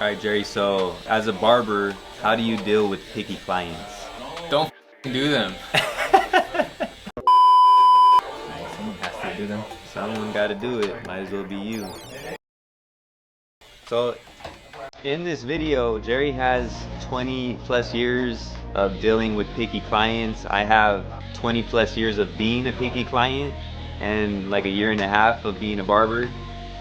All right, Jerry, so as a barber, how do you deal with picky clients? Don't do them. Someone has to do them. Someone got to do it. Might as well be you. So in this video, Jerry has 20 plus years of dealing with picky clients. I have 20 plus years of being a picky client and like a year and a half of being a barber.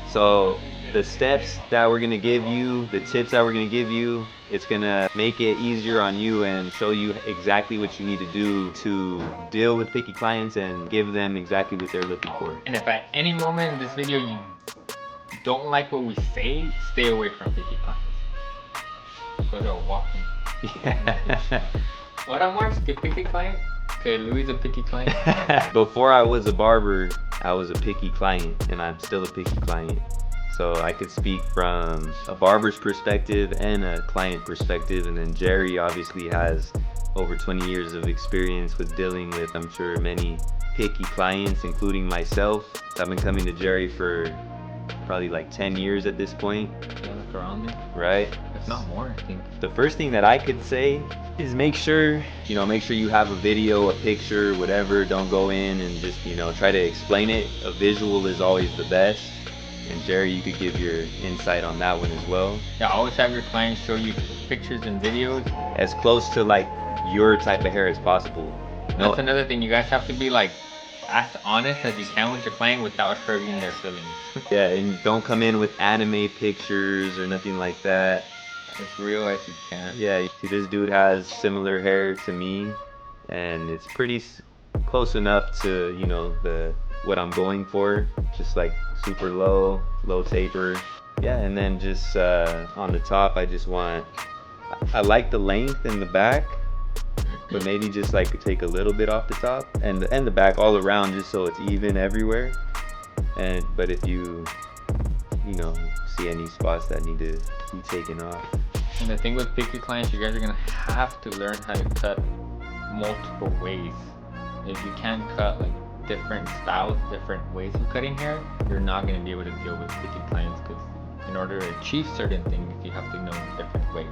So the steps that we're gonna give you, the tips that we're gonna give you, it's gonna make it easier on you and show you exactly what you need to do to deal with picky clients and give them exactly what they're looking for. And if at any moment in this video you don't like what we say, stay away from picky clients. Go to a walking. Yeah. What I'm Mark? A picky client? Okay, Louis is a picky client. Before I was a barber, I was a picky client, and I'm still a picky client. So I could speak from a barber's perspective and a client perspective, and then Jerry obviously has over 20 years of experience with dealing with, I'm sure, many picky clients, including myself. I've been coming to Jerry for probably like 10 years at this point. Yeah, look around there. Right? If not more, I think. The first thing that I could say is make sure you have a video, a picture, whatever. Don't go in and just, try to explain it. A visual is always the best. And Jerry, you could give your insight on that one as well. Yeah, always have your clients show you pictures and videos. As close to like your type of hair as possible. That's another thing. You guys have to be like as honest as you can with your client without hurting their feelings. Yeah, and don't come in with anime pictures or nothing like that. As real as you can. Yeah, see, this dude has similar hair to me, and it's pretty close enough to what I'm going for. Just like super low taper. Yeah, and then just on the top, I like the length in the back, but maybe just like take a little bit off the top and the back all around, just so it's even everywhere. But if you see any spots that need to be taken off. And the thing with picky clients, you guys are gonna have to learn how to cut multiple ways. If you can't cut like different styles, different ways of cutting hair, you're not gonna be able to deal with picky clients, because in order to achieve certain things, you have to know different ways.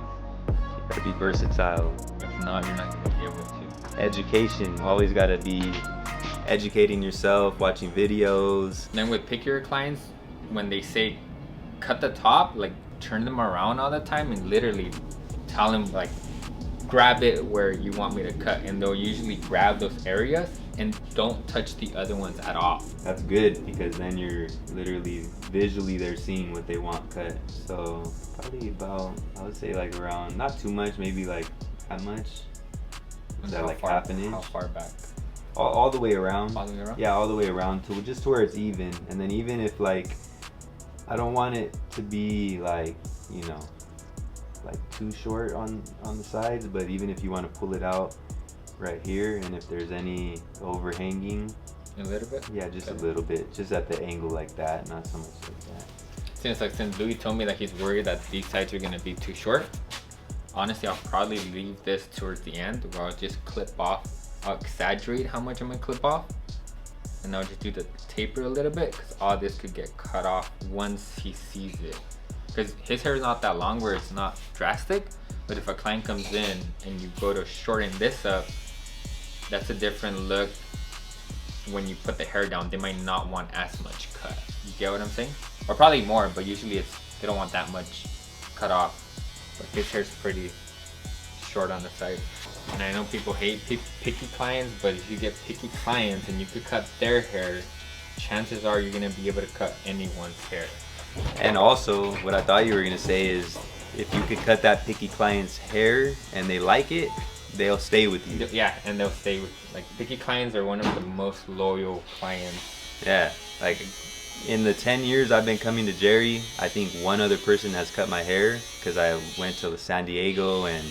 You gotta be versatile. If not, you're not gonna be able to. Education, always gotta be educating yourself, watching videos. Then with pickier clients, when they say cut the top, like turn them around all the time and literally tell them like grab it where you want me to cut, and they'll usually grab those areas and don't touch the other ones at all. That's good, because then you're literally visually they're seeing what they want cut. So probably about, I would say like around, not too much, maybe like how much? Is that like half an inch? How far back? All the way around. All the way around? Yeah, all the way around to just to where it's even. And then even if like, I don't want it to be like, like too short on the sides, but even if you want to pull it out right here, and if there's any overhanging, a little bit? Yeah, just a little bit, just at the angle like that, not so much like that. Since Louis told me that he's worried that these sides are gonna be too short, honestly, I'll probably leave this towards the end where I'll just clip off. I'll exaggerate how much I'm gonna clip off, and I'll just do the taper a little bit, because all this could get cut off once he sees it. Because his hair is not that long where it's not drastic, but if a client comes in and you go to shorten this up, that's a different look. When you put the hair down, they might not want as much cut. You get what I'm saying? Or probably more, but usually they don't want that much cut off. But his hair's pretty short on the side. And I know people hate picky clients, but if you get picky clients and you could cut their hair, chances are you're gonna be able to cut anyone's hair. And also, what I thought you were gonna say is, if you could cut that picky client's hair and they like it, they'll stay with you. Yeah, and they'll stay with you. Like, picky clients are one of the most loyal clients. Yeah, like in the 10 years I've been coming to Jerry, I think one other person has cut my hair, because I went to San Diego and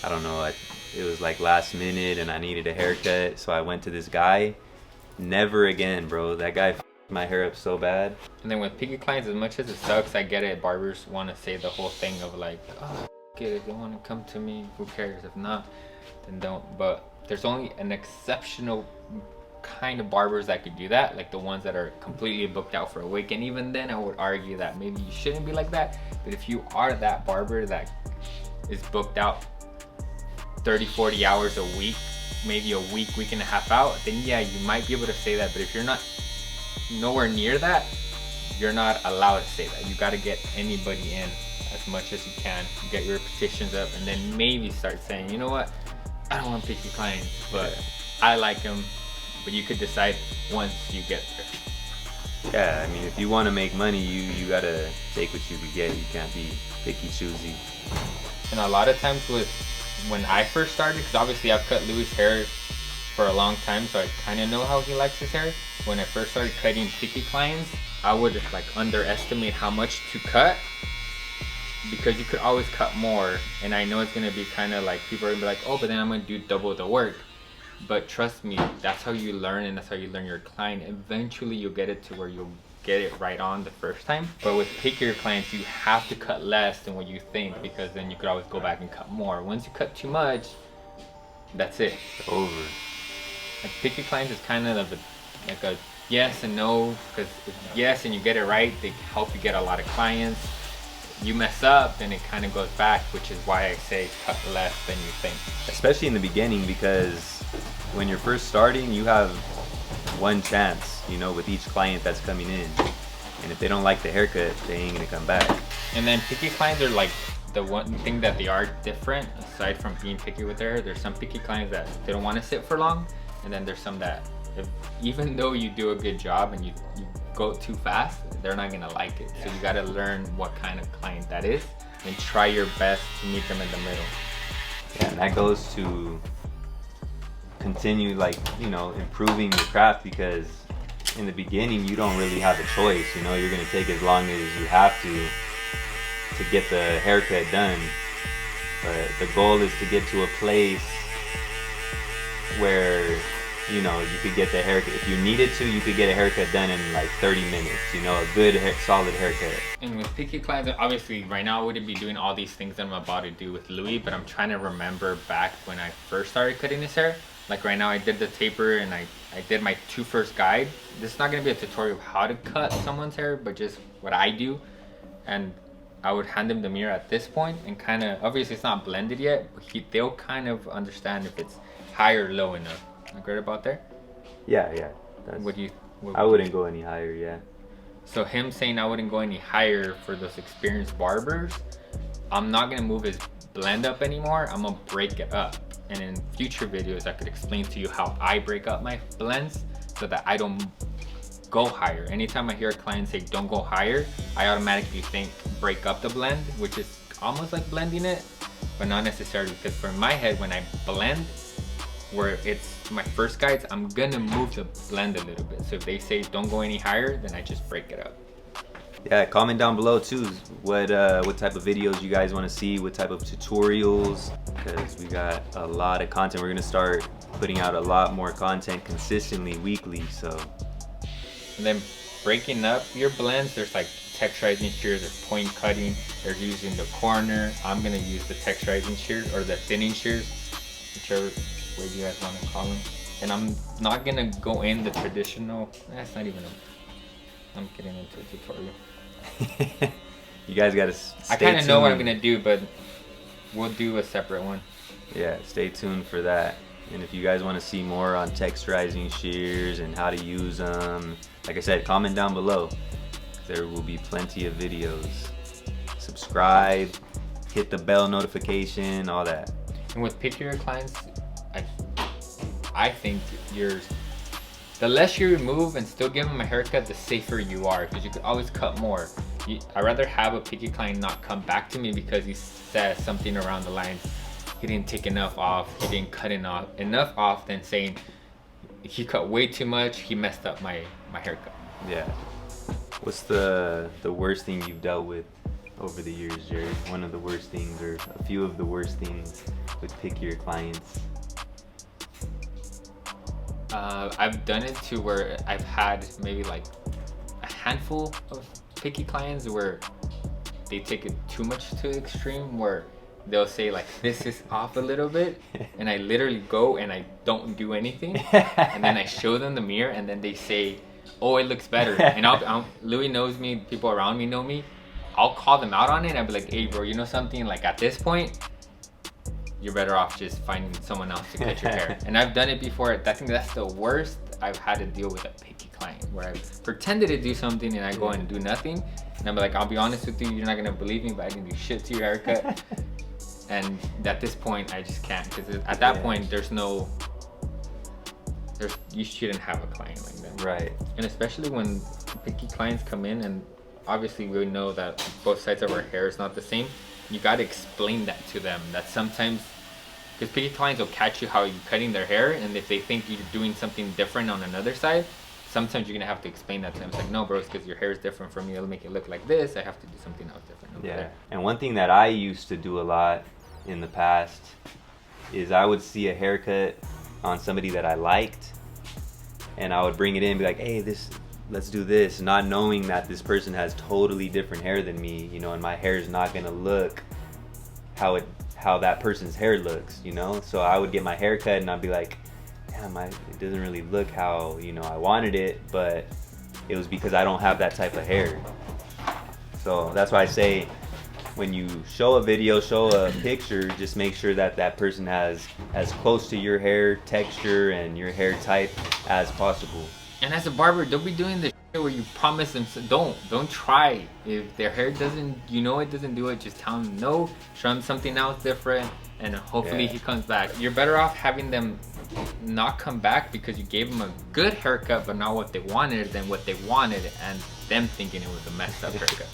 I don't know, it was like last minute and I needed a haircut, so I went to this guy. Never again, bro. That guy f***ed my hair up so bad. And then with picky clients, as much as it sucks, I get it. Barbers want to say the whole thing of like, oh, f*** it, if they want to come to me, who cares? If not, then don't. But there's only an exceptional kind of barbers that could do that, like the ones that are completely booked out for a week. And even then, I would argue that maybe you shouldn't be like that. But if you are that barber that is booked out 30-40 hours a week, maybe a week and a half out, then yeah, you might be able to say that. But if you're not nowhere near that, you're not allowed to say that. You got to get anybody in as much as you can, get your petitions up, and then maybe start saying, you know what, I don't want picky clients, but I like them. But you could decide once you get there. Yeah, I mean, if you want to make money, you gotta take what you can get. You can't be picky choosy. And a lot of times when I first started, because obviously I've cut Louis' hair for a long time, so I kind of know how he likes his hair. When I first started cutting picky clients, I would like underestimate how much to cut, because you could always cut more. And I know it's gonna be kind of like, people are gonna be like, oh, but then I'm gonna do double the work. But trust me, that's how you learn, and that's how you learn your client. Eventually you'll get it to where you'll get it right on the first time. But with pickier clients, you have to cut less than what you think, because then you could always go back and cut more. Once you cut too much, that's it. Over. Like picky clients is kind of like a yes and no, because if yes and you get it right, they help you get a lot of clients. You mess up, then it kind of goes back, which is why I say cut less than you think. Especially in the beginning, because when you're first starting, you have one chance, you know, with each client that's coming in. And if they don't like the haircut, they ain't gonna come back. And then picky clients are like, the one thing that they are different, aside from being picky with their hair, there's some picky clients that they don't want to sit for long. And then there's some that, even though you do a good job and you go too fast, they're not gonna like it. So you gotta learn what kind of client that is and try your best to meet them in the middle. Yeah, and that goes to continue, like, you know, improving your craft, because in the beginning you don't really have a choice. You know, you're gonna take as long as you have to get the haircut done. But the goal is to get to a place where, you know, you could get the haircut. If you needed to, you could get a haircut done in like 30 minutes, you know, a good solid haircut. And with picky clients, obviously right now I wouldn't be doing all these things that I'm about to do with Louis, but I'm trying to remember back when I first started cutting his hair. Like right now I did the taper and I did my first guide. This is not gonna be a tutorial of how to cut someone's hair, but just what I do. And I would hand them the mirror at this point and kind of, obviously it's not blended yet, but they'll kind of understand if it's high or low enough. Like right about there? Yeah. I wouldn't go any higher, yeah. So him saying I wouldn't go any higher for those experienced barbers, I'm not gonna move his blend up anymore. I'm gonna break it up. And in future videos, I could explain to you how I break up my blends so that I don't go higher. Anytime I hear a client say don't go higher, I automatically think break up the blend, which is almost like blending it, but not necessarily, because for my head, when I blend, where it's my first guides, I'm gonna move the blend a little bit. So if they say don't go any higher, then I just break it up. Yeah, comment down below too what type of videos you guys want to see, what type of tutorials, because we got a lot of content. We're gonna start putting out a lot more content consistently, weekly. So, and then breaking up your blends, there's like texturizing shears, there's point cutting, there's using the corner. I'm gonna use the texturizing shears or the thinning shears, whichever way you guys want to call them. And I'm not gonna go in the traditional, that's not even I'm getting into a tutorial. You guys gotta stay I kind of tuned. know what I'm gonna do, but we'll do a separate one. Yeah, stay tuned for that. And if you guys want to see more on texturizing shears and how to use them, like I said, comment down below. There will be plenty of videos. Subscribe, hit the bell notification, all that. And with pickier clients, I think the less you remove and still give them a haircut, the safer you are, because you could always cut more. I'd rather have a picky client not come back to me because he says something around the lines, he didn't take enough off, he didn't cut enough off, than saying he cut way too much, he messed up my haircut. Yeah. What's the worst thing you've dealt with over the years, Jared? One of the worst things, or a few of the worst things with pickier clients? I've done it to where I've had maybe like a handful of picky clients where they take it too much to the extreme, where they'll say like, this is off a little bit, and I literally go and I don't do anything, and then I show them the mirror, and then they say, oh, it looks better. And Louis knows me, people around me know me. I'll call them out on it, and I'll be like, hey bro, you know something, like at this point you're better off just finding someone else to cut your hair. And I've done it before. I think that's the worst I've had to deal with a picky client, where I've pretended to do something and I go and do nothing, and I'm like, I'll be honest with you, you're not gonna believe me, but I didn't do shit to your haircut. And at this point I just can't, because at that point you shouldn't have a client like that. Right. And especially when picky clients come in, and obviously we know that both sides of our hair is not the same, you got to explain that to them, that sometimes, because picky clients will catch you how you're cutting their hair, and if they think you're doing something different on another side, sometimes you're gonna have to explain that to them. It's like, no bro, it's because your hair is different from me, it'll make it look like this, I have to do something else different over there. And one thing that I used to do a lot in the past is I would see a haircut on somebody that I liked, and I would bring it in and be like, hey, let's do this, not knowing that this person has totally different hair than me, you know, and my hair is not gonna look how that person's hair looks, you know. So I would get my hair cut and I'd be like, damn, it doesn't really look how, you know, I wanted it, but it was because I don't have that type of hair. So that's why I say, when you show a video, show a picture, just make sure that that person has as close to your hair texture and your hair type as possible. And as a barber, don't be doing the shit where you promise them, don't try. If their hair doesn't, you know it doesn't do it, just tell them no, show them something else different, and hopefully he comes back. You're better off having them not come back because you gave them a good haircut but not what they wanted, than what they wanted and them thinking it was a messed up haircut.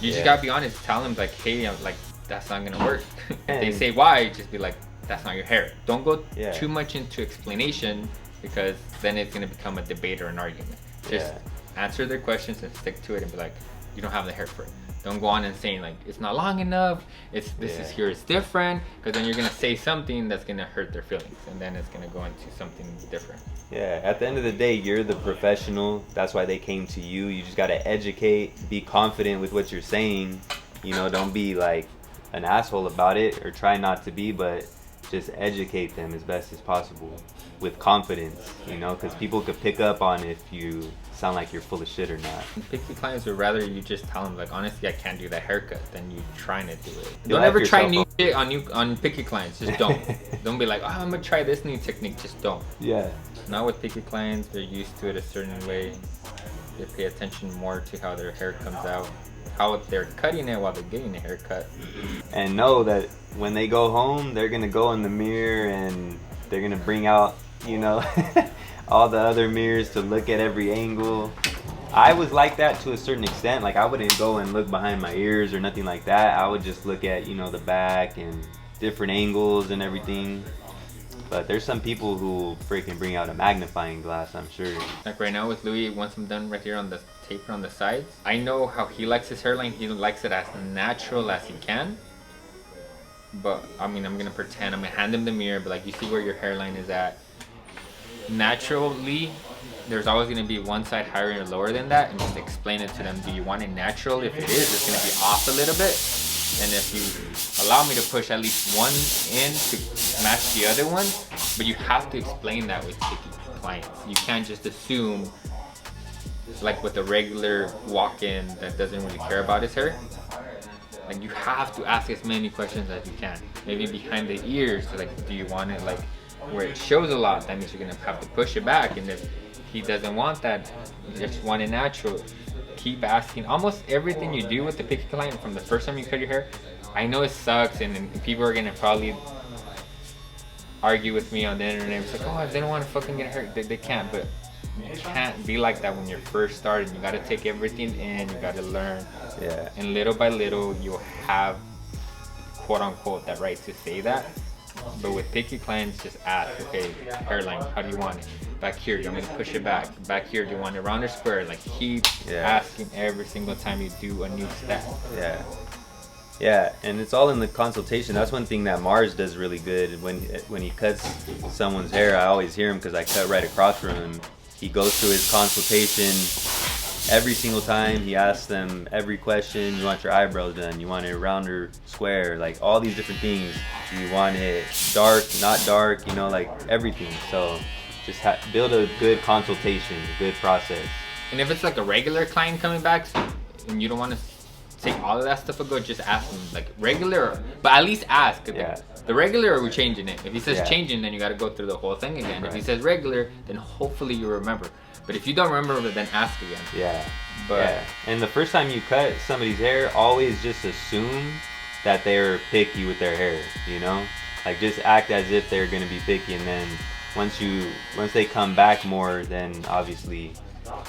You just gotta be honest, tell them like, hey, I'm like, that's not gonna work. If they say why, just be like, that's not your hair. Don't go too much into explanation, because then it's gonna become a debate or an argument. Just answer their questions and stick to it and be like, you don't have the hair for it. Don't go on and saying like, it's not long enough, this is here, it's different, because then you're gonna say something that's gonna hurt their feelings, and then it's gonna go into something different. Yeah, at the end of the day, you're the professional. That's why they came to you. You just gotta educate, be confident with what you're saying. You know, don't be like an asshole about it, or try not to be, but just educate them as best as possible with confidence, you know, because people could pick up on if you sound like you're full of shit or not. Picky clients would rather you just tell them like, honestly, I can't do that haircut, than you trying to do it. Don't ever try new shit on picky clients. Just don't. Don't be like, oh, I'm gonna try this new technique. Just don't. Yeah. Not with picky clients. They're used to it a certain way. They pay attention more to how their hair comes out, how they're cutting it while they're getting a haircut. And know that when they go home, they're gonna go in the mirror and they're gonna bring out, you know, all the other mirrors to look at every angle. I was like that to a certain extent. Like, I wouldn't go and look behind my ears or nothing like that. I would just look at, you know, the back and different angles and everything. But there's some people who freaking bring out a magnifying glass, I'm sure. Like right now with Louis, once I'm done right here on the taper on the sides, I know how he likes his hairline. He likes it as natural as he can. But I mean, I'm gonna pretend, I'm gonna hand him the mirror, but like, you see where your hairline is at. Naturally, there's always gonna be one side higher or lower than that, and just explain it to them. Do you want it natural? If it is, it's gonna be off a little bit. And if you allow me to push at least one in to match the other one, but you have to explain that with picky clients. You can't just assume, like with a regular walk-in that doesn't really care about his hair. Like, you have to ask as many questions as you can. Maybe behind the ears, like, do you want it like where it shows a lot? That means you're gonna have to push it back. And if he doesn't want that, you just want it natural, keep asking. Almost everything you do with the picky client from the first time you cut your hair, I know it sucks, and people are gonna probably argue with me on the internet. It's like, oh, if they don't want to fucking get a hair, they can't. But you can't be like that when you're first starting. You gotta take everything in, you gotta learn. Yeah. And little by little, you'll have, quote unquote, that right to say that. But with picky clients, just ask, okay, hairline, how do you want it? Back here, do you want me to push it back? Back here, do you want it round or square? Like, keep asking every single time you do a new step. Yeah. Yeah, and it's all in the consultation. That's one thing that Mars does really good. When he cuts someone's hair, I always hear him because I cut right across from him. He goes through his consultation, every single time he asks them every question. You want your eyebrows done, you want it round or square, like all these different things. You want it dark, not dark, you know, like everything. So just build a good consultation, a good process. And if it's like a regular client coming back and you don't want to take all of that stuff ago, just ask them like regular, but at least ask. Yeah. The regular, or we're changing it. If he says Yeah. changing, then you got to go through the whole thing again. Right. If he says regular, then hopefully you remember. But if you don't remember, then ask again. Yeah. But Yeah. And the first time you cut somebody's hair, always just assume that they're picky with their hair, you know? Like just act as if they're gonna be picky, and then once they come back more, then obviously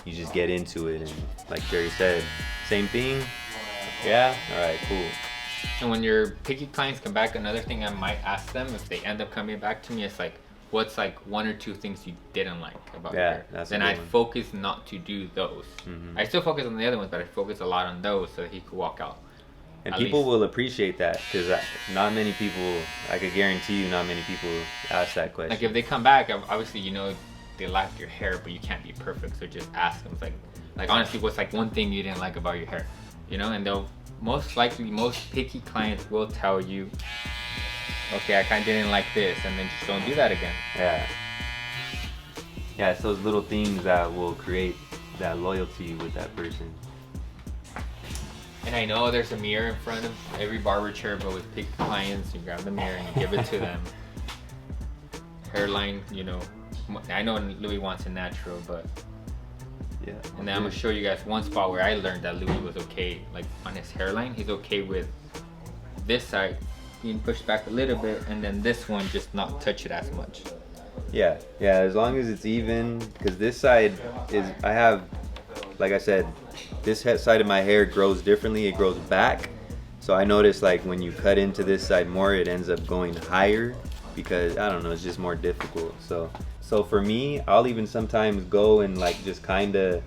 you just get into it. And like Jerry said, same thing. Yeah, all right, cool. And when your picky clients come back, another thing I might ask them if they end up coming back to me is like, what's like one or two things you didn't like about your hair? That's then a good I'd one. focus not to do those. Mhm. I still focus on the other ones, but I focus a lot on those so that he could walk out. And At people least. will appreciate that, because not many people, I could guarantee you, not many people ask that question. Like if they come back, obviously you know they like your hair, but you can't be perfect. So just ask them like honestly, what's like one thing you didn't like about your hair, you know? And they'll most picky clients will tell you, okay, I kind of didn't like this, and then just don't do that again. Yeah. Yeah, it's those little things that will create that loyalty with that person. And I know there's a mirror in front of every barber chair, but with picky clients, you grab the mirror and you give it to them. Hairline, you know, I know Louis wants a natural, but Yeah. and then I'm gonna show you guys one spot where I learned that Louis was okay, like on his hairline, he's okay with this side being pushed back a little bit, and then this one just not touch it as much. Yeah, as long as it's even, because this side is, I have, like I said, this side of my hair grows differently. It grows back. So I notice like when you cut into this side more, it ends up going higher because, I don't know, it's just more difficult. So for me, I'll even sometimes go and like just kind of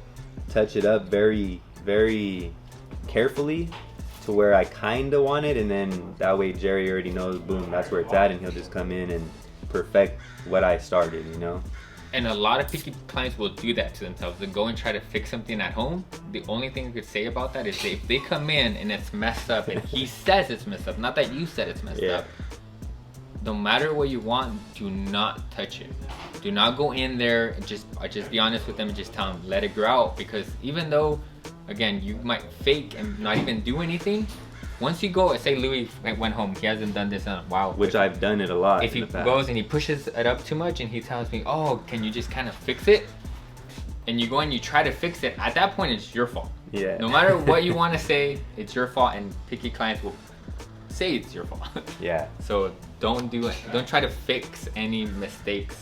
touch it up very, very carefully to where I kind of want it. And then that way Jerry already knows, boom, that's where it's at. And he'll just come in and perfect what I started, you know? And a lot of picky clients will do that to themselves. They go and try to fix something at home. The only thing I could say about that is if they come in and it's messed up and he says it's messed up, not that you said it's messed up, no matter what you want, do not touch it. Do not go in there and just be honest with them and just tell them, let it grow out. Because even though, again, you might fake and not even do anything, once you go, say Louis went home, he hasn't done this in a while. Which I've done it a lot. If he goes and he pushes it up too much and he tells me, oh, can you just kind of fix it? And you go and you try to fix it, at that point it's your fault. Yeah. No matter what you want to say, it's your fault, and picky clients will say it's your fault. Yeah. So don't do it. Don't try to fix any mistakes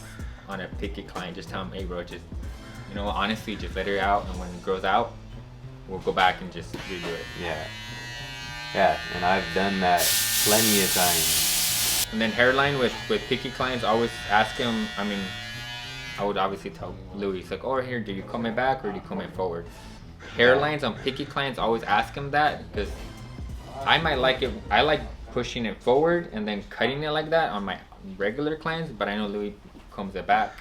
on a picky client. Just tell them, hey bro, just, you know, honestly, just let it out, and when it grows out, we'll go back and just redo it. Yeah, and I've done that plenty of times. And then hairline with picky clients, always ask him, I mean, I would obviously tell Louis, like, oh, here, do you comb it back or do you comb it forward? Hairlines on picky clients, always ask him that, because I might like it, I like pushing it forward and then cutting it like that on my regular clients, but I know Louis combs it back.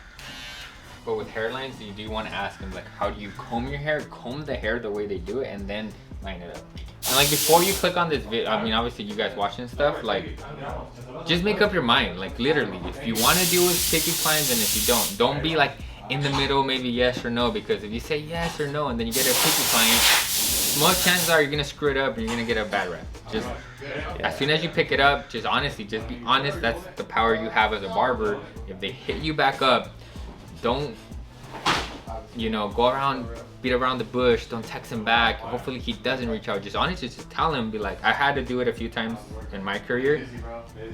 But with hairlines, you do want to ask him, like, how do you comb your hair? Comb the hair the way they do it, and then line it up. And like before you click on this video, I mean, obviously you guys watching stuff, like, just make up your mind. Like literally, if you want to deal with picky clients, and if you don't be like in the middle, maybe yes or no. Because if you say yes or no, and then you get a picky client, most chances are you're gonna screw it up and you're gonna get a bad rep. Just as soon as you pick it up, just honestly, just be honest. That's the power you have as a barber. If they hit you back up, don't, you know, go around, beat around the bush. Don't text him back. Hopefully he doesn't reach out. Just honestly, just tell him, be like, I had to do it a few times in my career.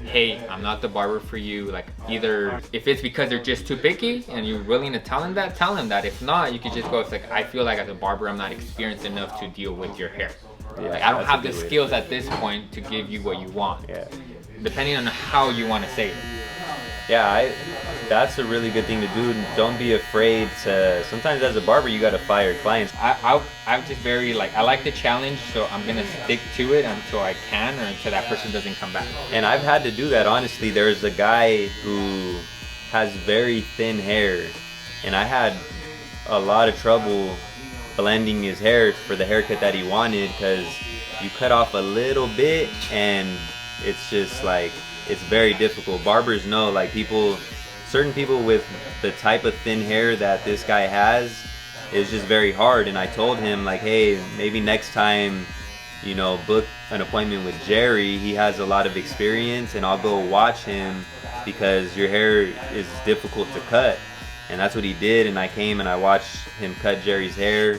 Hey, I'm not the barber for you. Like, either if it's because they're just too picky and you're willing to tell him that, tell him that. If not, you could just go, it's like, I feel like as a barber, I'm not experienced enough to deal with your hair. Yeah, like, I don't that's a have the good way to skills at this point to give you what you want. Yeah. Depending on how you want to say it. Yeah, that's a really good thing to do. Don't be afraid to, sometimes as a barber, you gotta fire clients. I'm just very, like, I like the challenge, so I'm gonna stick to it until I can, or until that person doesn't come back. And I've had to do that, honestly. There's a guy who has very thin hair, and I had a lot of trouble blending his hair for the haircut that he wanted, because you cut off a little bit and it's just like, it's very difficult. Barbers know, like certain people with the type of thin hair that this guy has is just very hard. And I told him like, hey, maybe next time, you know, book an appointment with Jerry. He has a lot of experience, and I'll go watch him because your hair is difficult to cut. And that's what he did, and I came and I watched him cut Jerry's hair.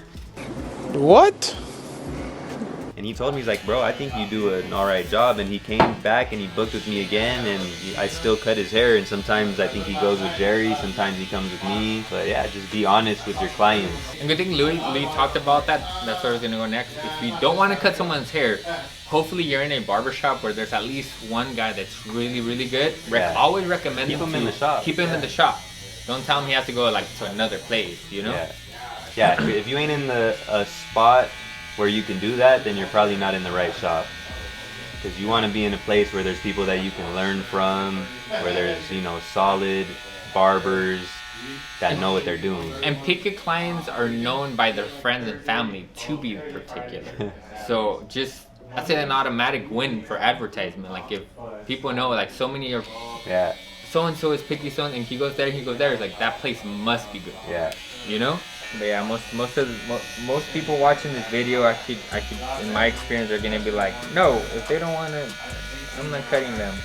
What? And he told me, he's like, bro, I think you do an alright job. And he came back and he booked with me again, and I still cut his hair. And sometimes I think he goes with Jerry, sometimes he comes with me. But yeah, just be honest with your clients. And good thing Louis talked about that. That's where I was gonna go next. If you don't want to cut someone's hair, hopefully you're in a barbershop where there's at least one guy that's really, really good. Always recommend keep him in the shop. Keep him in the shop. Don't tell him he has to go like to another place, you know? Yeah, if you ain't in a spot where you can do that, then you're probably not in the right shop. Because you want to be in a place where there's people that you can learn from, where there's, you know, solid barbers that know what they're doing. And picky clients are known by their friends and family to be particular. So just, that's an automatic win for advertisement. Like if people know, like so many of so-and-so is picky, and he goes there, it's like that place must be good. Yeah. You know? But yeah, most people watching this video, I could, in my experience, are gonna be like, no, if they don't want to, I'm not cutting them,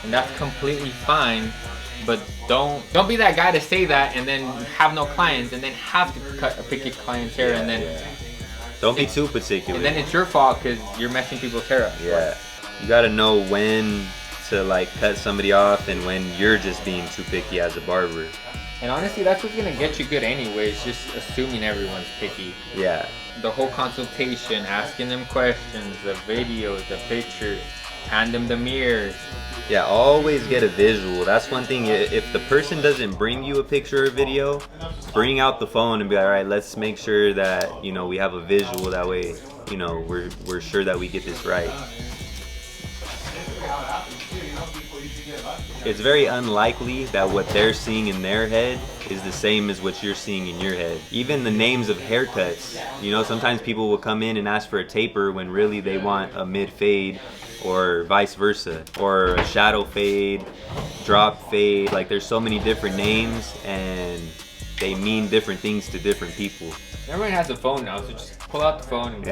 and that's completely fine. But don't be that guy to say that and then have no clients and then have to cut a picky client's hair and then don't be too particular. And then it's your fault because you're messing people's hair up. Yeah, you gotta know when to like cut somebody off and when you're just being too picky as a barber. And honestly, that's what's gonna get you good anyways, just assuming everyone's picky. Yeah. The whole consultation, asking them questions, the videos, the pictures, hand them the mirrors. Yeah, always get a visual. That's one thing. If the person doesn't bring you a picture or video, bring out the phone and be like, all right, let's make sure that, you know, we have a visual. That way, you know, we're sure that we get this right. It's very unlikely that what they're seeing in their head is the same as what you're seeing in your head. Even the names of haircuts, you know, sometimes people will come in and ask for a taper when really they want a mid fade, or vice versa, or a shadow fade, drop fade. Like there's so many different names and they mean different things to different people. Everyone has a phone now, so just pull out the phone and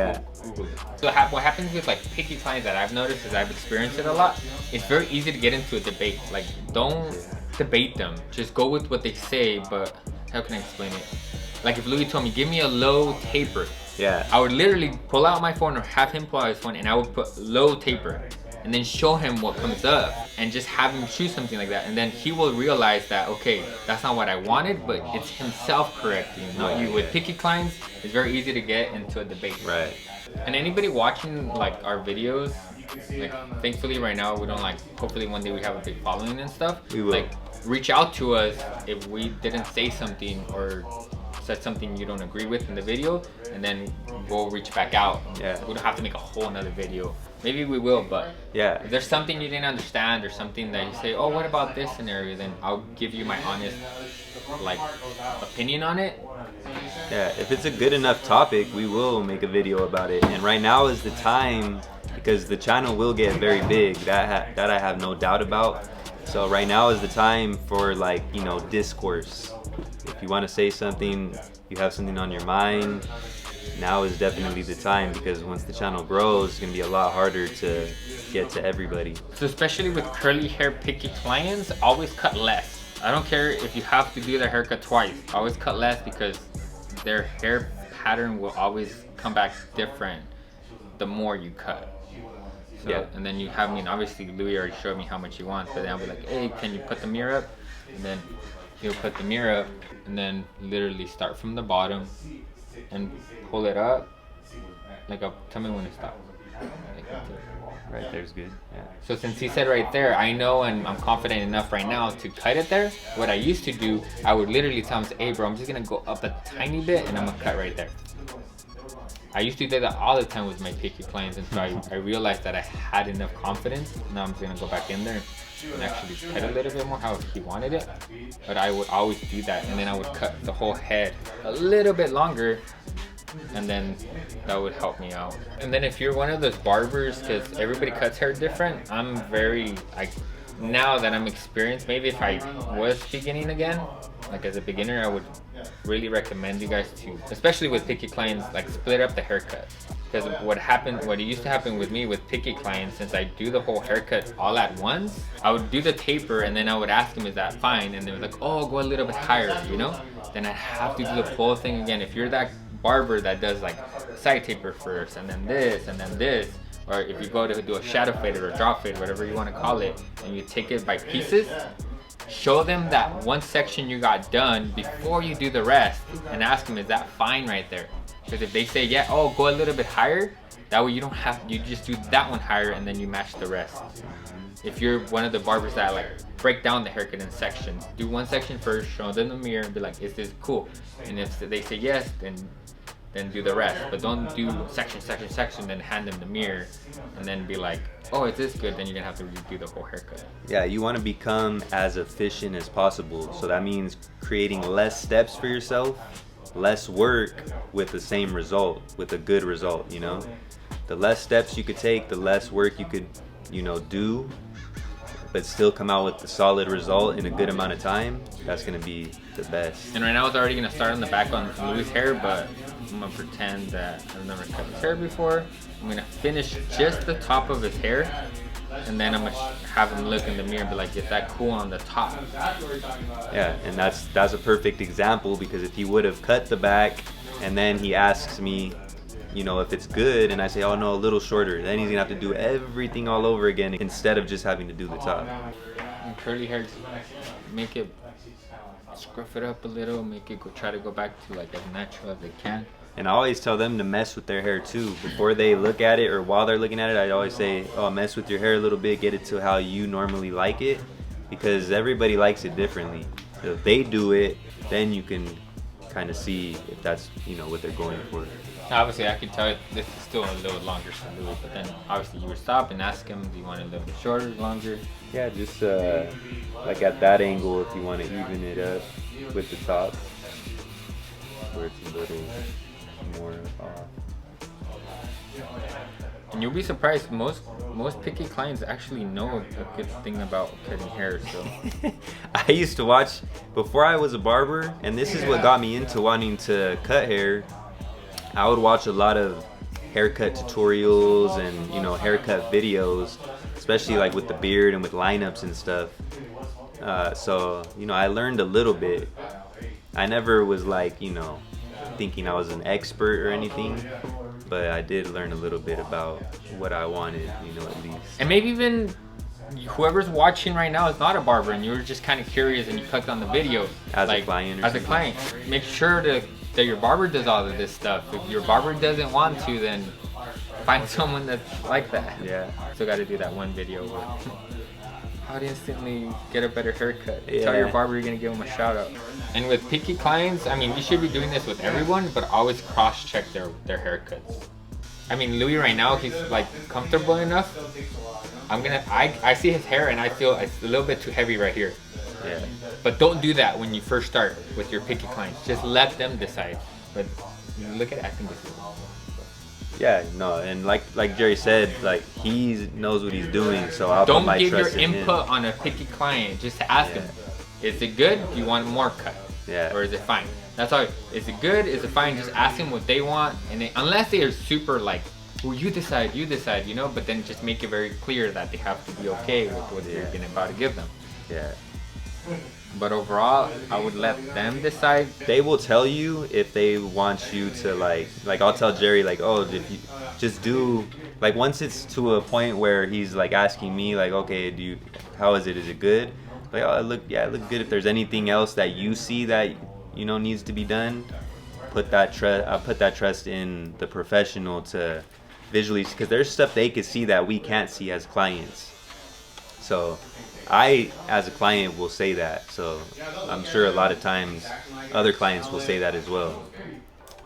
Google it. So what happens with like picky clients that I've noticed, is I've experienced it a lot, it's very easy to get into a debate. Like don't debate them, just go with what they say. But how can I explain it? Like if Louis told me, give me a low taper, I would literally pull out my phone or have him pull out his phone and I would put low taper and then show him what comes up and just have him choose something like that, and then he will realize that, okay, that's not what I wanted, but it's himself correcting, not you. With picky clients, it's very easy to get into a debate. Right. And anybody watching like our videos, like thankfully right now we don't, like, hopefully one day we have a big following and stuff. We will. Like reach out to us if we didn't say something or said something you don't agree with in the video, and then we'll reach back out. Yeah. We don't have to make a whole another video. Maybe we will, but if there's something you didn't understand or something that you say, oh, what about this scenario, then I'll give you my honest, like, opinion on it. Yeah, if it's a good enough topic, we will make a video about it. And right now is the time, because the channel will get very big. That I have no doubt about. So right now is the time for, like, you know, discourse. If you want to say something, you have something on your mind, now is definitely the time, because once the channel grows, it's going to be a lot harder to get to everybody. So especially with curly hair picky clients, always cut less. I don't care if you have to do their haircut twice. Always cut less, because their hair pattern will always come back different the more you cut. So, and then you have me, and obviously Louis already showed me how much he wants, but then I'll be like, hey, can you put the mirror up? And then he'll put the mirror up and then literally start from the bottom and pull it up. Like, tell me when to stop. Like, right there's good. Yeah. So since he said right there, I know and I'm confident enough right now to cut it there. What I used to do, I would literally tell him, hey bro, I'm just gonna go up a tiny bit and I'm gonna cut right there. I used to do that all the time with my picky clients, and so I realized that I had enough confidence. Now I'm just gonna go back in there and actually cut a little bit more how he wanted it. But I would always do that, and then I would cut the whole head a little bit longer and then that would help me out. And then if you're one of those barbers, because everybody cuts hair different, I'm very like, now that I'm experienced, maybe if I was beginning again, like as a beginner, I would really recommend you guys to, especially with picky clients, like split up the haircut. Because what it used to happen with me with picky clients, since I do the whole haircut all at once, I would do the taper and then I would ask them, is that fine? And they were like, oh, go a little bit higher, you know? Then I'd have to do the full thing again. If you're that barber that does like side taper first and then this, or if you go to do a shadow fade or a drop fade, whatever you want to call it, and you take it by pieces, show them that one section you got done before you do the rest and ask them, is that fine right there? Because if they say, yeah, oh, go a little bit higher, that way you don't have, you just do that one higher and then you match the rest. If you're one of the barbers that like break down the haircut in sections, do one section first, show them the mirror and be like, is this cool? And if they say yes, then do the rest. But don't do section, then hand them the mirror and then be like, oh, is this good? Then you're gonna have to redo the whole haircut. Yeah, you want to become as efficient as possible. So that means creating less steps for yourself, less work with the same result, with a good result, you know? The less steps you could take, the less work you could, you know, do, but still come out with a solid result in a good amount of time. That's gonna be the best. And right now it's already gonna start on the back on Louis' hair, but I'm gonna pretend that I've never cut his hair before. I'm gonna finish just the top of his hair, and then I'm gonna have him look in the mirror and be like, is that cool on the top? Yeah, and that's a perfect example, because if he would have cut the back and then he asks me, you know, if it's good, and I say, oh no, a little shorter, then he's gonna have to do everything all over again instead of just having to do the top. And curly hair, make it, scruff it up a little, make it try to go back to like as natural as they can. And I always tell them to mess with their hair too. Before they look at it or while they're looking at it, I always say, oh, mess with your hair a little bit, get it to how you normally like it, because everybody likes it differently. So if they do it, then you can kind of see if that's, you know, what they're going for. Obviously, I could tell you this is still a little longer for Louis, but then obviously you would stop and ask him, do you want it a little bit shorter, longer? Yeah, just like at that angle, if you want to even it up with the top, where it's a little more off. And you'll be surprised, most picky clients actually know a good thing about cutting hair. So I used to watch, before I was a barber, and this is what got me into wanting to cut hair, I would watch a lot of haircut tutorials and, you know, haircut videos, especially like with the beard and with lineups and stuff. So, you know, I learned a little bit. I never was like, you know, thinking I was an expert or anything, but I did learn a little bit about what I wanted, you know, at least. And maybe even whoever's watching right now is not a barber and you were just kind of curious and you clicked on the video. As like, a client or as a something. client, make sure that your barber does all of this stuff. If your barber doesn't want to, then find someone that's like that. Yeah. Still got to do that one video where how to instantly get a better haircut. Yeah. Tell your barber you're gonna give him a shout out. And with picky clients, I mean, you should be doing this with everyone, but always cross-check their haircuts. I mean, Louis right now, he's like comfortable enough. I see his hair and I feel it's a little bit too heavy right here. Yeah. But don't do that when you first start with your picky clients. Just let them decide. But look at acting this. Yeah, no, and like Jerry said, like he knows what he's doing, so I'll Don't put my give your trust in him. input on a picky client. Just ask him, is it good? Do you want more cut? Yeah. Or is it fine? That's all. Is it good? Is it fine? Just ask them what they want, and unless they are super like, well, you decide, you know. But then just make it very clear that they have to be okay with what you're about to give them. Yeah. But overall, I would let them decide. They will tell you if they want you to like I'll tell Jerry like, oh, if you just do like, once it's to a point where he's like asking me like, okay, how is it good? Like, oh, it looked good. If there's anything else that you see that, you know, needs to be done, I'll put that trust in the professional to visually, because there's stuff they could see that we can't see as clients. So I, as a client, will say that. So I'm sure a lot of times other clients will say that as well.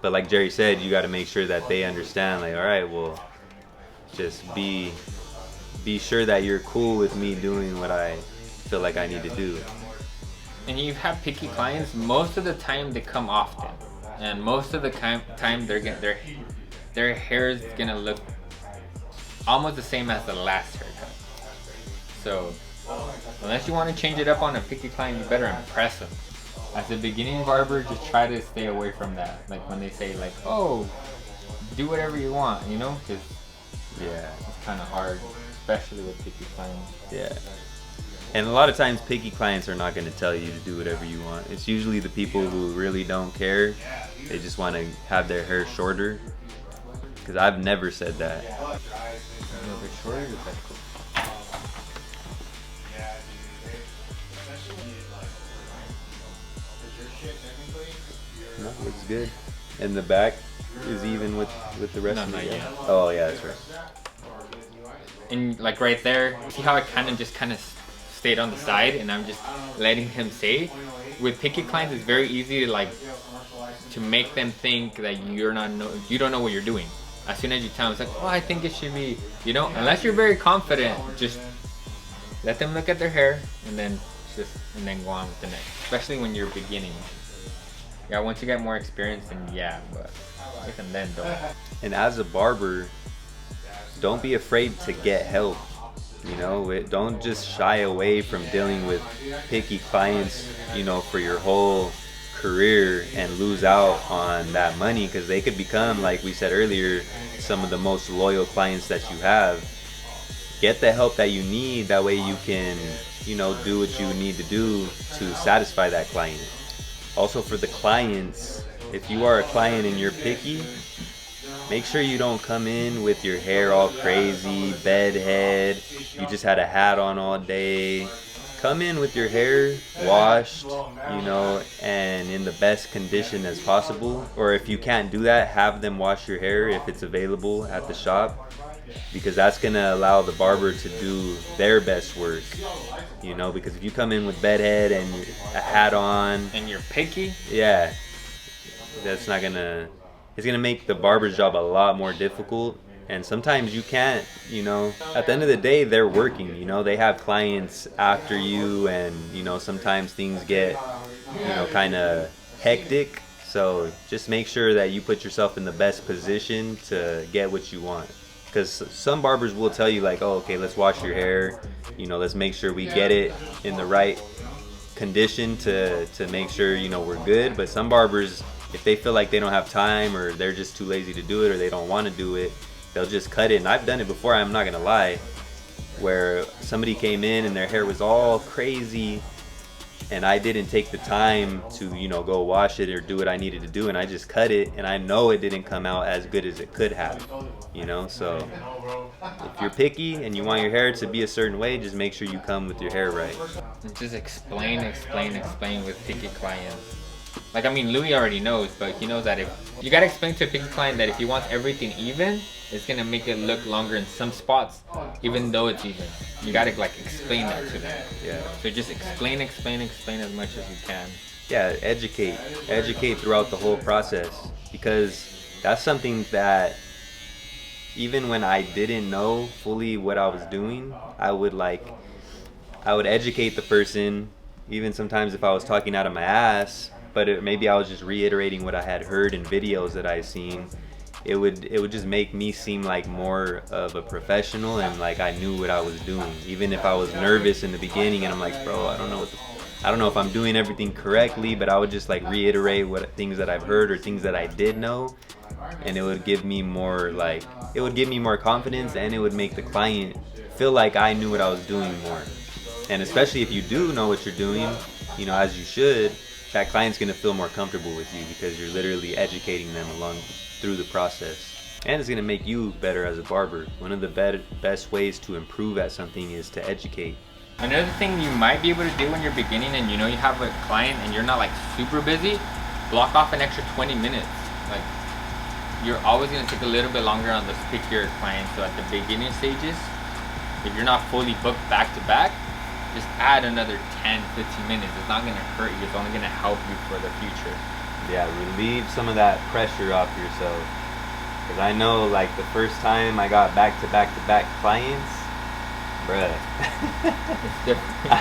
But like Jerry said, you got to make sure that they understand, like, all right, well, just be sure that you're cool with me doing what I feel like I need to do. And you have picky clients, most of the time they come often. and most of the time their hair is gonna look almost the same as the last haircut. So unless you want to change it up on a picky client, you better impress them. As a beginning barber, just try to stay away from that. Like when they say like, oh, do whatever you want, you know, because Yeah. it's kind of hard, especially with picky clients. Yeah. And a lot of times picky clients are not going to tell you to do whatever you want. It's usually the people who really don't care. They just want to have their hair shorter. Because I've never said that. A little bit shorter, is that cool? No, looks good. And the back is even with the rest No, of not it. yet. Oh yeah, that's right. And like right there, see how I kind of stayed on the side, and I'm just letting him say. With picky clients, it's very easy to like to make them think that you don't know what you're doing. As soon as you tell them, it's like, oh, I think it should be, you know. Unless you're very confident, just let them look at their hair, and then go on with the next. Especially when you're beginning. Yeah, once you get more experience, then yeah, but even then, don't. And as a barber, don't be afraid to get help. You know, don't just shy away from dealing with picky clients, you know, for your whole career and lose out on that money, because they could become, like we said earlier, some of the most loyal clients that you have. Get the help that you need, that way you can, you know, do what you need to do to satisfy that client. Also for the clients, if you are a client and you're picky, make sure you don't come in with your hair all crazy, bedhead, you just had a hat on all day. Come in with your hair washed, you know, and in the best condition as possible. Or if you can't do that, have them wash your hair if it's available at the shop, because that's gonna allow the barber to do their best work. You know, because if you come in with bedhead and a hat on And you're picky, yeah, that's not gonna, it's gonna make the barber's job a lot more difficult. And sometimes you can't, you know, at the end of the day, they're working, you know, they have clients after you, and, you know, sometimes things get, you know, kind of hectic. So just make sure that you put yourself in the best position to get what you want. Because some barbers will tell you like, oh, okay, let's wash your hair, you know, let's make sure we get it in the right condition to make sure, you know, we're good. But some barbers, if they feel like they don't have time, or they're just too lazy to do it, or they don't want to do it, they'll just cut it. And I've done it before, I'm not gonna lie, where somebody came in and their hair was all crazy, and I didn't take the time to, you know, go wash it or do what I needed to do, and I just cut it, and I know it didn't come out as good as it could have, you know. So if you're picky and you want your hair to be a certain way, just make sure you come with your hair right. and just explain with picky clients. Like, I mean, Louis already knows, but he knows that if you gotta explain to a picky client that if he wants everything even, it's gonna make it look longer in some spots, even though it's even. You gotta like explain that to them. Yeah. So just explain as much as you can. Yeah, educate throughout the whole process, because that's something that even when I didn't know fully what I was doing, I would educate the person, even sometimes if I was talking out of my ass, but maybe I was just reiterating what I had heard in videos that I've seen. It would just make me seem like more of a professional, and like I knew what I was doing, even if I was nervous in the beginning and I'm like, bro, I don't know if I'm doing everything correctly, but I would just like reiterate things that I've heard or things that I did know, and it would give me more confidence, and it would make the client feel like I knew what I was doing more. And especially if you do know what you're doing, you know, as you should, that client's gonna feel more comfortable with you, because you're literally educating them along through the process. And it's gonna make you better as a barber. One of the best ways to improve at something is to educate. Another thing you might be able to do when you're beginning and you know you have a client and you're not like super busy, block off an extra 20 minutes. Like, you're always gonna take a little bit longer on those pickier clients. So at the beginning stages, if you're not fully booked back to back, just add another 10-15 minutes. It's not gonna hurt you, it's only gonna help you for the future. Yeah, relieve some of that pressure off yourself. Because I know, like, the first time I got back-to-back clients, bruh, It's different.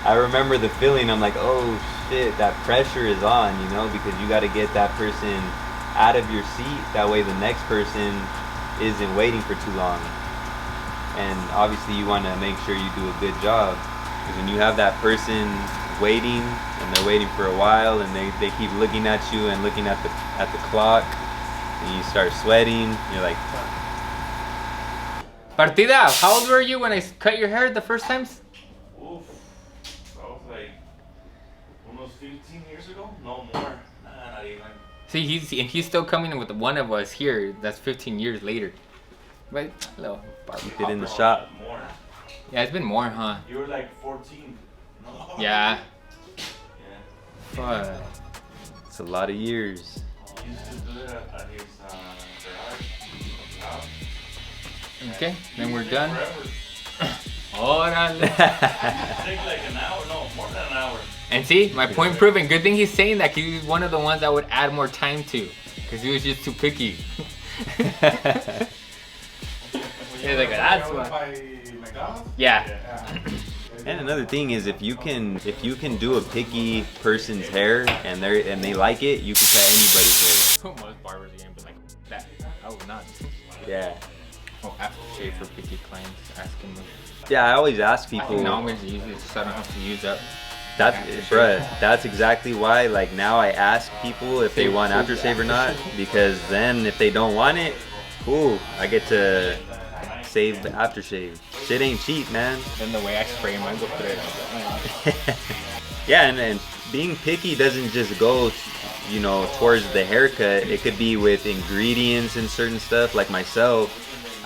I I remember the feeling. I'm like, oh shit, that pressure is on, you know, because you got to get that person out of your seat. That way the next person isn't waiting for too long. And obviously you want to make sure you do a good job, because when you have that person waiting and they're waiting for a while and they keep looking at you and looking at the clock, and you start sweating, you're like, Partida, how old were you when I cut your hair the first times? Oof. That was like almost 15 years ago? No more. Nah, not even. See, he's still coming with one of us here. That's 15 years later. But hello, Barber. keep it in the shop. More. Yeah, it's been more, huh? You were like 14. No. Yeah. Yeah. Fuck. It's a lot of years. He used to do it at his garage. House. Okay, then we're It done. forever. Órale. It take like an hour. No, more than an hour. And see, my point proven. Good thing he's saying that, 'cause he was one of the ones I would add more time to, because he was just too picky. He's like, that's why. Yeah. And another thing is, if you can do a picky person's hair and they like it, you can cut anybody's hair. Most barbers are gonna be like that. I would not. Yeah. Oh, aftershave for picky clients, asking them. Yeah, I always ask I people. think now I'm gonna use it so I don't have to use up. That's exactly why. Like now, I ask people if they want aftershave or not, because then if they don't want it, cool, I get to save the aftershave. Shit ain't cheap, man. Then the way I spray him, I go through it. Yeah, and being picky doesn't just go, you know, towards the haircut. It could be with ingredients and certain stuff. Like myself,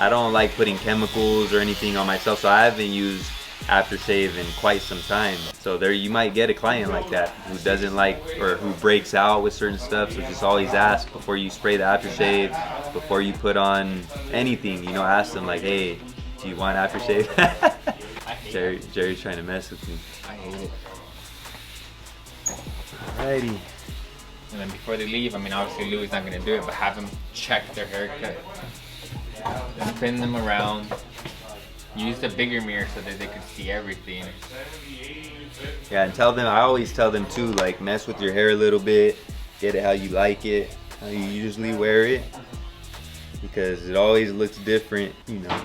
I don't like putting chemicals or anything on myself, so I haven't used aftershave in quite some time. So there, you might get a client like that who doesn't like, or who breaks out with certain stuff. So just always ask before you spray the aftershave, before you put on anything, you know, ask them like, hey, do you want aftershave? Jerry's trying to mess with me. I hate it. Alrighty. And then before they leave, I mean, obviously Louis not gonna do it, but have them check their haircut. Then spin them around. Use the bigger mirror so that they can see everything. Yeah, and tell them, I always tell them too, like, mess with your hair a little bit, get it how you like it, how you usually wear it, because it always looks different, you know,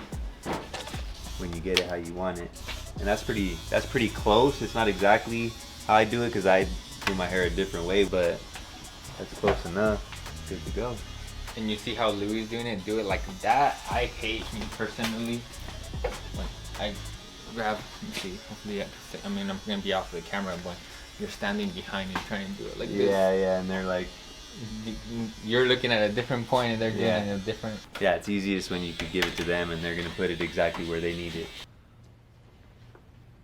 when you get it how you want it. And that's pretty close. It's not exactly how I do it, because I do my hair a different way, but that's close enough. Good to go. And you see how Louis is doing it? Do it like that. I hate me personally. When I grab, let me see, hopefully, I mean, I'm gonna be off the camera, but you're standing behind and trying to do it like this. Yeah, and they're like, you're looking at a different point and they're doing Yeah. it a different. yeah, it's easiest when you could give it to them and they're gonna put it exactly where they need it.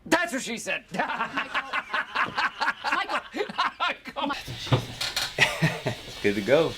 That's what she said. Good to go.